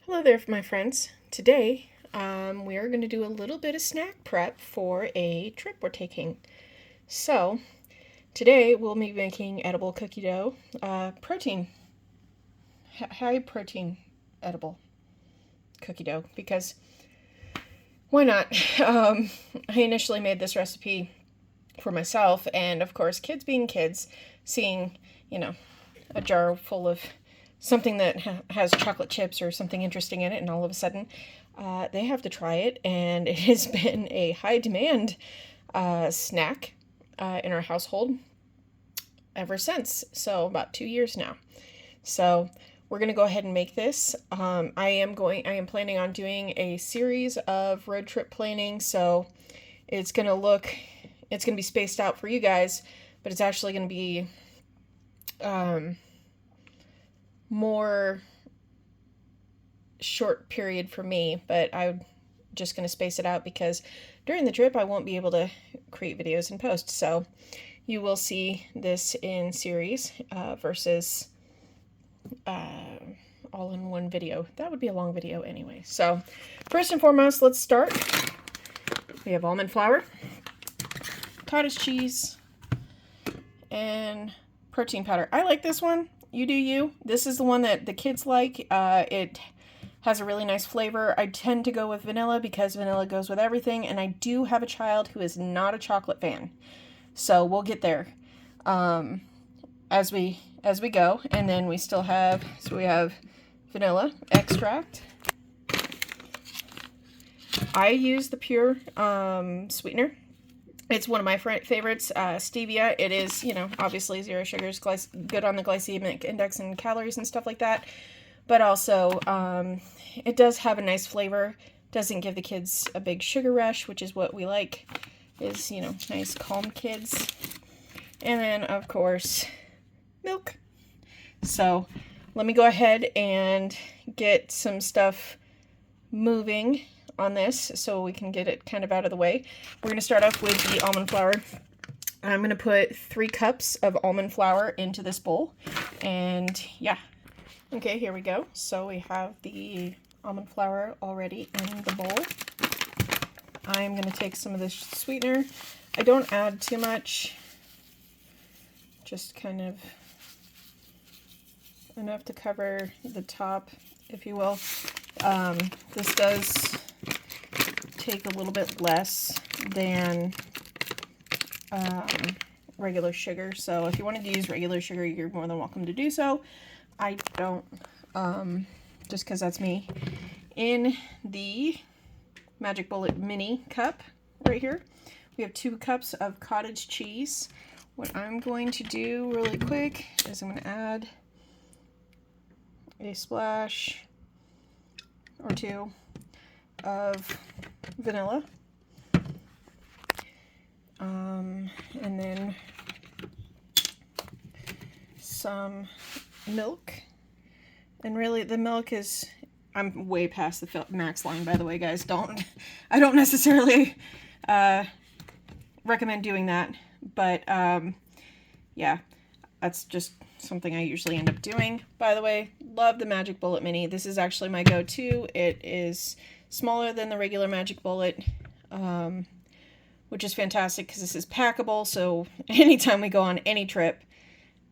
Hello there, my friends. Today, we are going to do a little bit of snack prep for a trip we're taking. So, today we'll be making edible cookie dough, high protein edible cookie dough, because why not? I initially made this recipe for myself, and of course, kids being kids, seeing, a jar full of something that has chocolate chips or something interesting in it, and all of a sudden they have to try it, and it has been a high demand snack in our household ever since. So about 2 years now. So we're gonna go ahead and make this. I am planning on doing a series of road trip planning. So it's gonna be spaced out for you guys, but it's actually gonna be more short period for me, but I'm just going to space it out because during the trip I won't be able to create videos and post. So you will see this in series versus all in one video. That would be a long video anyway. So first and foremost, let's start. We have almond flour, cottage cheese, and protein powder. I like this one. You do you. This is the one that the kids like. It has a really nice flavor. I tend to go with vanilla because vanilla goes with everything, and I do have a child who is not a chocolate fan. So we'll get there as we go. And then we still have, we have vanilla extract. I use the Pyure Sweetener. It's one of my favorites, stevia. It is, obviously 0 sugars, good on the glycemic index and calories and stuff like that. But also, it does have a nice flavor. Doesn't give the kids a big sugar rush, which is what we like, is, nice, calm kids. And then, of course, milk. So, let me go ahead and get some stuff moving on this so we can get it kind of out of the way. We're going to start off with the almond flour. I'm going to put 3 cups of almond flour into this bowl. And yeah. Okay, here we go. So we have the almond flour already in the bowl. I'm going to take some of this sweetener. I don't add too much. Just kind of enough to cover the top, if you will. This does take a little bit less than regular sugar, so if you wanted to use regular sugar, you're more than welcome to do so. I don't, just because that's me. In the Magic Bullet mini cup right here, we have 2 cups of cottage cheese. What I'm going to do really quick is I'm going to add a splash or 2 of vanilla, and then some milk. And really, the milk is, I'm way past the max line, by the way, guys. I don't necessarily recommend doing that, but yeah, that's just something I usually end up doing. By the way, love the Magic Bullet Mini. This is actually my go-to. It is smaller than the regular Magic Bullet, which is fantastic because this is packable, so anytime we go on any trip,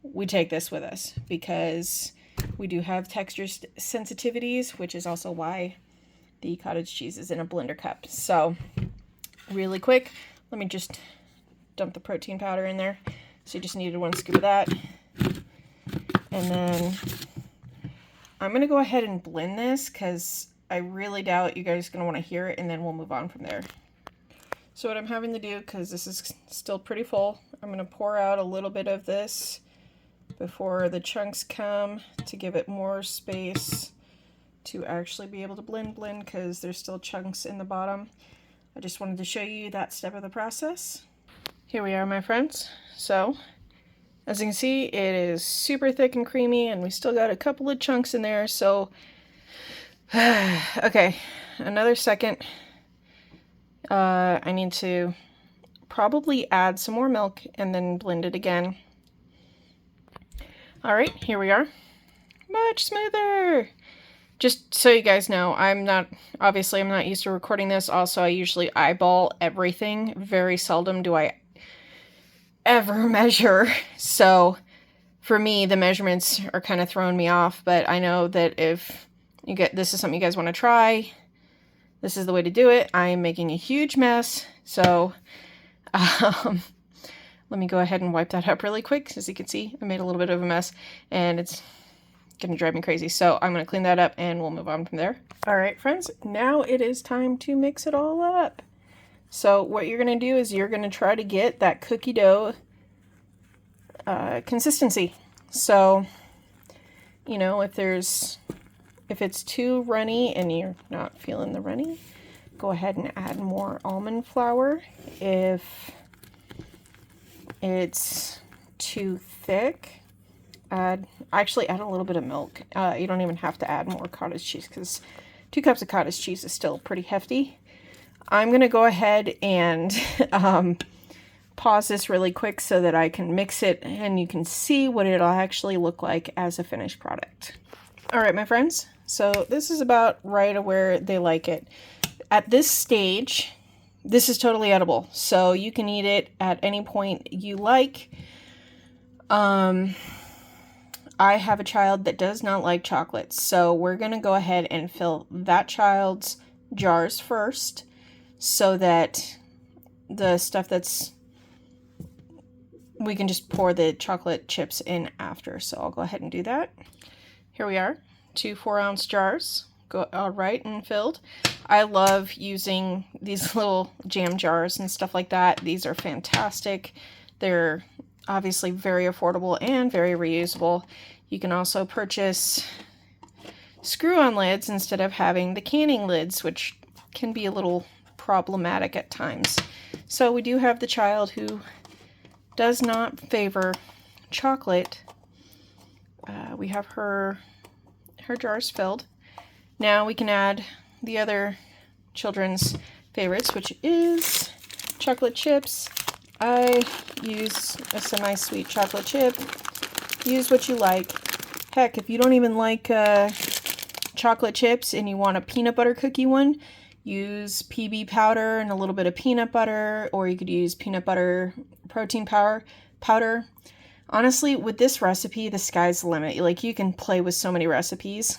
we take this with us because we do have texture sensitivities, which is also why the cottage cheese is in a blender cup. So really quick, let me just dump the protein powder in there. So you just needed 1 scoop of that. And then I'm going to go ahead and blend this because I really doubt you guys are going to want to hear it, and then we'll move on from there. So what I'm having to do, because this is still pretty full, I'm going to pour out a little bit of this before the chunks come to give it more space to actually be able to blend because there's still chunks in the bottom. I just wanted to show you that step of the process. Here we are, my friends. So as you can see, it is super thick and creamy, and we still got a couple of chunks in there. So okay, another second. I need to probably add some more milk and then blend it again. All right, here we are. Much smoother. just so you guys know, I'm not used to recording this. Also, I usually eyeball everything. Very seldom do I ever measure. So for me, the measurements are kind of throwing me off, but I know that if this is something you guys want to try, this is the way to do it. I'm making a huge mess. So, let me go ahead and wipe that up really quick. As you can see, I made a little bit of a mess and it's gonna drive me crazy. So I'm gonna clean that up and we'll move on from there. All right, friends, now it is time to mix it all up. So what you're gonna do is you're gonna try to get that cookie dough consistency. So, you know, if it's too runny and you're not feeling the runny, go ahead and add more almond flour. If it's too thick, actually add a little bit of milk. You don't even have to add more cottage cheese because 2 cups of cottage cheese is still pretty hefty. I'm going to go ahead and pause this really quick so that I can mix it and you can see what it'll actually look like as a finished product. All right, my friends, so this is about right where they like it. At this stage, this is totally edible, so you can eat it at any point you like. I have a child that does not like chocolate, so we're going to go ahead and fill that child's jars first so that the stuff we can just pour the chocolate chips in after. So I'll go ahead and do that. Here we are, 2 4-ounce jars, all right and filled. I love using these little jam jars and stuff like that. These are fantastic. They're obviously very affordable and very reusable. You can also purchase screw-on lids instead of having the canning lids, which can be a little problematic at times. So we do have the child who does not favor chocolate. We have her jars filled. Now we can add the other children's favorites, which is chocolate chips. I use a semi-sweet chocolate chip. Use what you like. Heck, if you don't even like chocolate chips and you want a peanut butter cookie one, use PB powder and a little bit of peanut butter, or you could use peanut butter protein powder. Honestly, with this recipe, the sky's the limit. Like, you can play with so many recipes.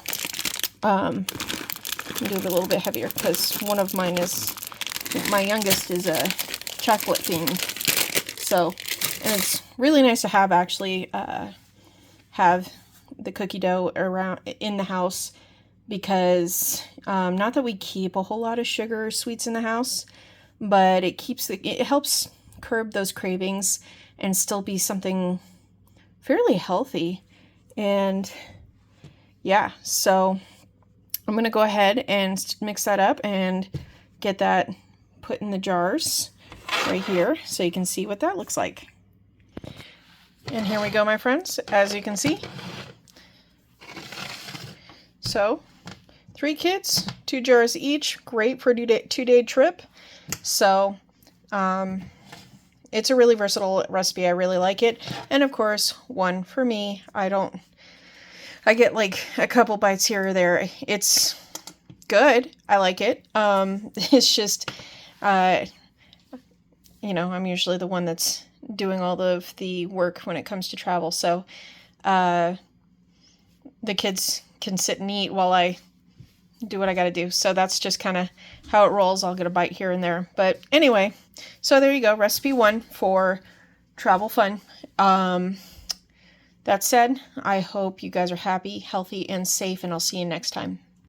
Do it a little bit heavier because one of mine is, my youngest is a chocolate themed. So, and it's really nice to have actually have the cookie dough around in the house because not that we keep a whole lot of sugar or sweets in the house, but it helps curb those cravings and still be something fairly healthy. And yeah, so I'm going to go ahead and mix that up and get that put in the jars right here so you can see what that looks like. And here we go, my friends, as you can see. So 3 kids, 2 jars each, great for a 2-day trip. So it's a really versatile recipe. I really like it. And of course, one for me. I get like a couple bites here or there. It's good. I like it. It's just, you know, I'm usually the one that's doing all of the work when it comes to travel. So the kids can sit and eat while I do what I got to do. So that's just kind of how it rolls. I'll get a bite here and there. But anyway, so there you go. Recipe 1 for travel fun. That said, I hope you guys are happy, healthy, and safe, and I'll see you next time.